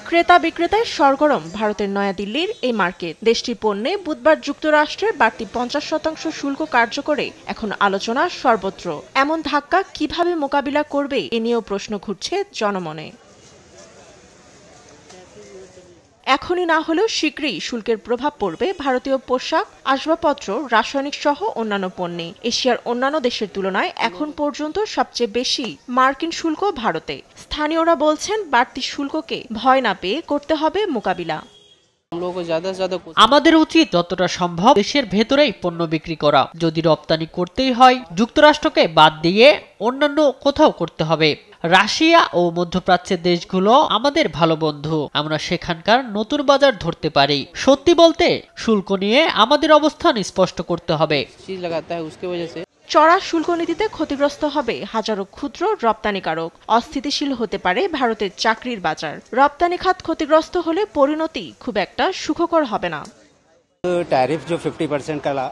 ক্রেতা বিক্রেতায় সরগরম ভারতের নয়াদিল্লির এই মার্কেট। দেশটির পণ্যে বুধবার যুক্তরাষ্ট্রের বাড়তি 50% শুল্ক কার্যকরে এখন আলোচনা সর্বত্র। এমন ধাক্কা কিভাবে মোকাবিলা করবে এ নিয়েও প্রশ্ন ঘুরছে জনমনে। এখনই না হলেও শীঘ্রই শুল্কের প্রভাব পড়বে ভারতীয় পোশাক, আসবাবপত্র, রাসায়নিক সহ অন্যান্য পণ্যে। এশিয়ার অন্যান্য দেশের তুলনায় এখন পর্যন্ত সবচেয়ে বেশি মার্কিন শুল্ক ভারতে। স্থানীয়রা বলছেন বাড়তি শুল্ককে ভয় না পেয়ে করতে হবে মোকাবিলা। আমাদের উচিত যতটা সম্ভব দেশের ভেতরেই পণ্য বিক্রি করা। যদি রপ্তানি করতেই হয় যুক্তরাষ্ট্রকে বাদ দিয়ে অন্যান্য কোথাও করতে হবে। রাশিয়া ও মধ্যপ্রাচ্যের দেশগুলো আমাদের ভালো বন্ধু, আমরা সেখানকার নতুন বাজার ধরতে পারি। সত্যি বলতে শুল্ক নিয়ে আমাদের অবস্থান স্পষ্ট করতে হবে। চড়া শুল্ক নীতিতে ক্ষতিগ্রস্ত হবে হাজারো ক্ষুদ্র রপ্তানিকারক। অস্থিতিশীল হতে পারে ভারতের চাকরির বাজার। রপ্তানি খাত ক্ষতিগ্রস্ত হলে পরিণতি খুব একটা সুখকর হবে না।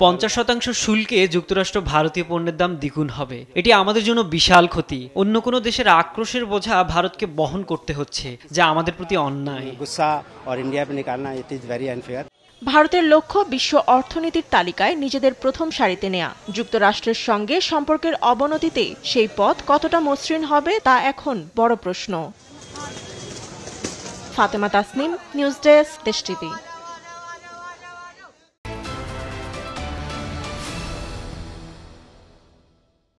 50% শুল্কে যুক্তরাষ্ট্র ভারতীয় পণ্যের দাম দ্বিগুণ হবে। এটি আমাদের জন্য বিশাল ক্ষতি। অন্য কোনো দেশের আক্রোশের বোঝা ভারতকে বহন করতে হচ্ছে, যা আমাদের প্রতি অন্যায়। ভারতের লক্ষ্য বিশ্ব অর্থনীতির তালিকায় নিজেদের প্রথম সারিতে নেয়া। যুক্তরাষ্ট্রের সঙ্গে সম্পর্কের অবনতিতে সেই পথ কতটা মসৃণ হবে তা এখন বড় প্রশ্ন। ফাতেমা তাসনিম, নিউজ ডেস্ক, দেশ টিভি।